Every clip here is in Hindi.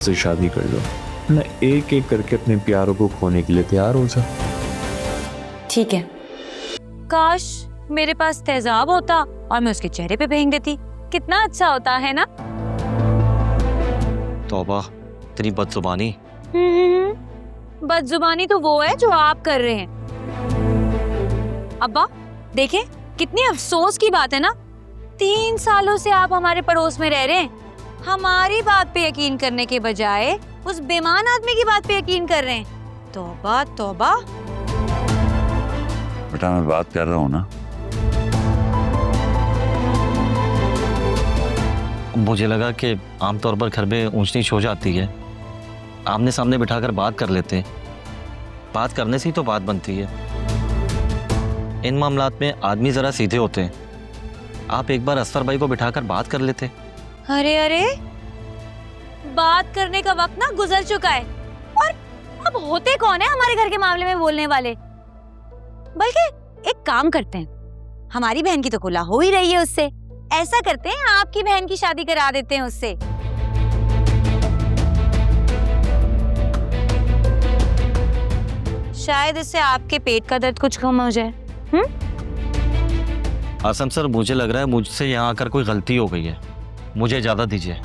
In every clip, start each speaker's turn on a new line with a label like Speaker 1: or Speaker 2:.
Speaker 1: से शादी कर लो, ना एक एक करके अपने प्यारों को खोने के लिए तैयार हो जा।
Speaker 2: ठीक है। काश मेरे पास तेजाब होता और मैं उसके चेहरे पे फेंक देती, कितना अच्छा होता है ना।
Speaker 3: तौबा, इतनी बदजुबानी।
Speaker 2: बदजुबानी तो वो है जो आप कर रहे हैं। अब्बा देखें, कितनी अफसोस की बात है ना, 3 सालों से आप हमारे पड़ोस में रह रहे हैं, हमारी बात पे यकीन करने के बजाय उस बेईमान आदमी की बात पे यकीन कर रहे हैं। तौबा तौबा।
Speaker 4: बेटा मैं बात कर रहा हूँ ना।
Speaker 3: मुझे लगा कि आमतौर पर घर में ऊंच नीच हो जाती है, आमने सामने बिठाकर बात कर लेते हैं। बात करने से ही तो बात बनती है। इन मामलात में आदमी जरा सीधे होते हैं। आप एक बार असफर भाई को बिठाकर बात कर लेते।
Speaker 2: अरे अरे, बात करने का वक्त ना गुजर चुका है, और अब होते कौन है हमारे घर के मामले में बोलने वाले। बल्कि एक काम करते हैं, हमारी बहन की तो कुला हो ही रही है उससे, ऐसा करते हैं आपकी बहन की शादी करा देते हैं उससे। शायद इससे आपके पेट का दर्द कुछ कम हो जाए।
Speaker 3: आसम सर, मुझे लग रहा है मुझसे यहाँ आकर कोई गलती हो गई है, मुझे इजाजत दीजिए।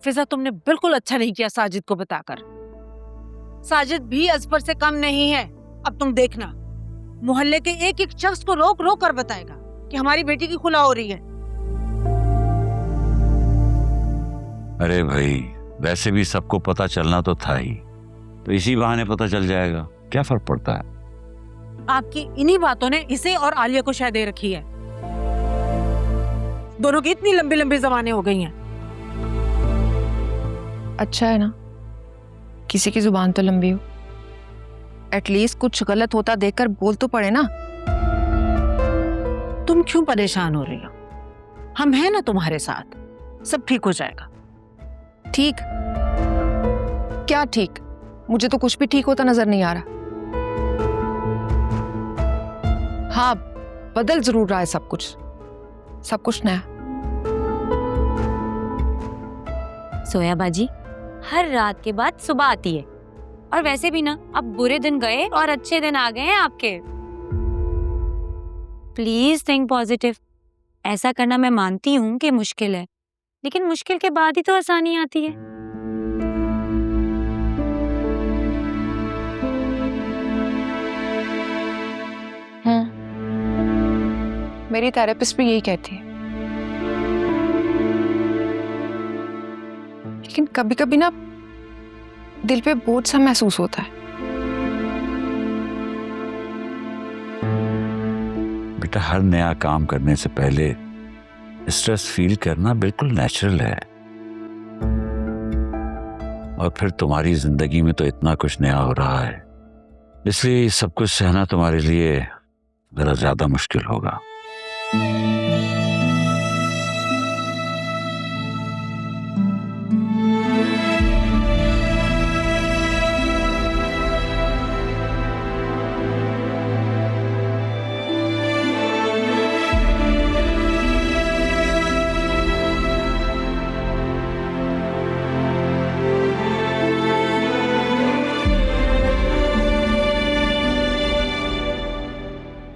Speaker 5: फिजा, तुमने बिल्कुल अच्छा नहीं किया साजिद को बताकर। साजिद भी अजफर से कम नहीं है। अब तुम देखना, मोहल्ले के एक एक शख्स को रोक रोक कर बताएगा कि हमारी बेटी की खुला हो रही है।
Speaker 4: अरे भाई, वैसे भी सबको पता चलना तो था ही, तो इसी बहाने पता चल जाएगा, क्या फर्क पड़ता है।
Speaker 5: आपकी इन्हीं बातों ने इसे और आलिया को शायद दे रखी है। दोनों की इतनी लंबी लंबी जबानें हो गई हैं।
Speaker 6: अच्छा है ना, किसी की जुबान तो लंबी हो, एटलीस्ट कुछ गलत होता देखकर बोल तो पड़े ना।
Speaker 5: तुम क्यों परेशान हो रही हो? हम हैं ना तुम्हारे साथ, सब ठीक हो जाएगा।
Speaker 6: ठीक? क्या ठीक? मुझे तो कुछ भी ठीक होता नजर नहीं आ रहा। हाँ, बदल जरूर रहा है सब कुछ नया।
Speaker 2: सोया बाजी, हर रात के बाद सुबह आती है, और वैसे भी ना अब बुरे दिन गए और अच्छे दिन आ गए हैं आपके। Please think positive. ऐसा करना मैं मानती हूँ कि मुश्किल है, लेकिन मुश्किल के बाद ही तो आसानी आती है।
Speaker 6: मेरी थेरेपिस्ट भी यही कहती है, लेकिन कभी कभी ना दिल पे बोझ सा महसूस होता है।
Speaker 4: बेटा, हर नया काम करने से पहले स्ट्रेस फील करना बिल्कुल नेचुरल है, और फिर तुम्हारी जिंदगी में तो इतना कुछ नया हो रहा है, इसलिए सब कुछ सहना तुम्हारे लिए जरा ज्यादा मुश्किल होगा।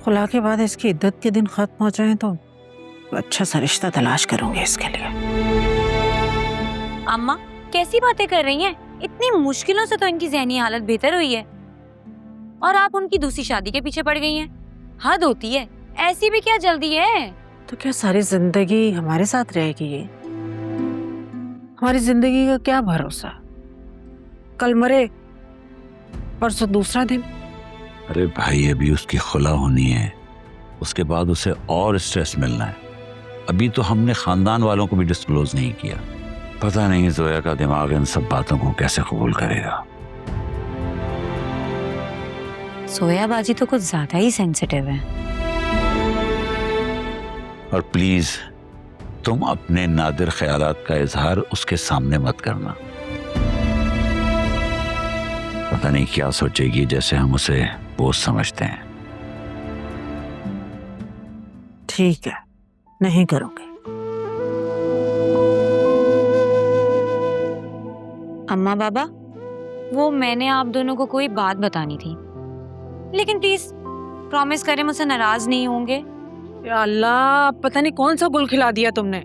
Speaker 5: खुला के बाद इसकी इद्दत के दिन खत्म हो जाए तो अच्छा सा रिश्ता तलाश करूंगी इसके लिए।
Speaker 2: अम्मा कैसी बातें कर रही हैं? इतनी मुश्किलों से तो इनकी ज़हनी हालत बेहतर हुई है और आप उनकी दूसरी शादी के पीछे पड़ गई हैं। हद होती है, ऐसी भी क्या जल्दी है?
Speaker 5: तो क्या सारी जिंदगी हमारे साथ रहेगी ये? हमारी जिंदगी का क्या भरोसा? कल मरे परसों दूसरा दिन।
Speaker 4: अरे भाई, अभी उसकी खुला होनी है, उसके बाद उसे और स्ट्रेस मिलना है। अभी तो हमने खानदान वालों को भी डिस्क्लोज नहीं किया। पता नहीं जोया का दिमाग इन सब बातों को कैसे कबूल करेगा।
Speaker 2: सोया बाजी तो कुछ ज्यादा ही सेंसिटिव है।
Speaker 4: और प्लीज तुम अपने नादिर ख्यालात का इजहार उसके सामने मत करना। पता नहीं क्या सोचेगी, जैसे हम उसे बोझ समझते हैं।
Speaker 5: ठीक है, नहीं करोगे।
Speaker 2: अम्मा बाबा, वो मैंने आप दोनों को कोई बात बतानी थी, लेकिन प्लीज प्रॉमिस करें मुझसे नाराज नहीं होंगे।
Speaker 5: या अल्लाह, पता नहीं कौन सा गुल खिला दिया तुमने।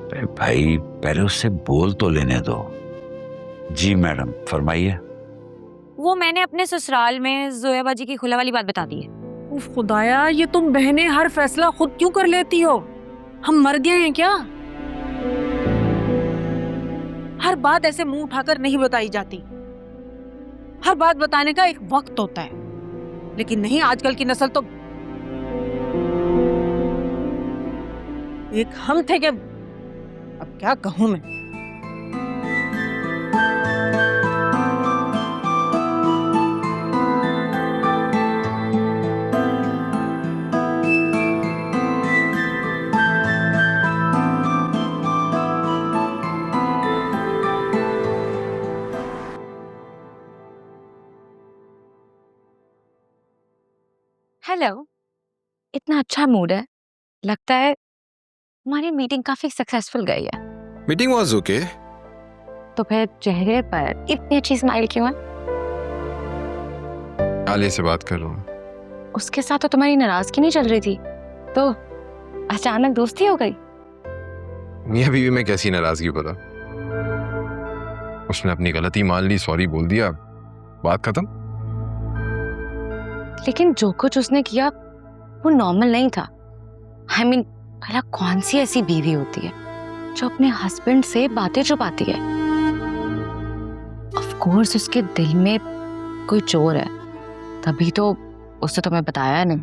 Speaker 4: अरे भाई, पहले उससे बोल तो लेने दो। जी मैडम, फरमाइए।
Speaker 2: वो मैंने अपने ससुराल में जोया बाजी की खुला वाली बात बता दी है।
Speaker 5: उफ खुदाया, ये तुम बहनें हर फैसला खुद क्यों कर लेती हो? हम मर गए हैं क्या? हर बात ऐसे मुंह उठाकर नहीं बताई जाती। हर बात बताने का एक वक्त होता है, लेकिन नहीं, आजकल की नस्ल तो एक हम थे कि अब क्या कहूं मैं।
Speaker 2: हेलो, इतना अच्छा मूड है, लगता है हमारी मीटिंग काफी सक्सेसफुल गई है।
Speaker 7: Meeting was okay.
Speaker 2: तो फिर चेहरे पर इतनी अच्छी स्माइल क्यों है?
Speaker 7: आलिया से बात कर रहा हूँ।
Speaker 2: उसके साथ तो तुम्हारी नाराजगी नहीं चल रही थी, तो अचानक दोस्ती हो गई।
Speaker 7: मियां बीवी में कैसी नाराजगी बोला? उसने अपनी गलती मान ली, सॉरी बोल दिया, बात खत्म।
Speaker 2: लेकिन जो कुछ उसने किया वो नॉर्मल नहीं था। I mean, भला कौन सी ऐसी बीवी होती है जो अपने हस्बैंड से बातें छुपाती है? ऑफ कोर्स उसके दिल में कोई चोर है, तभी तो उसने तुम्हें बताया नहीं।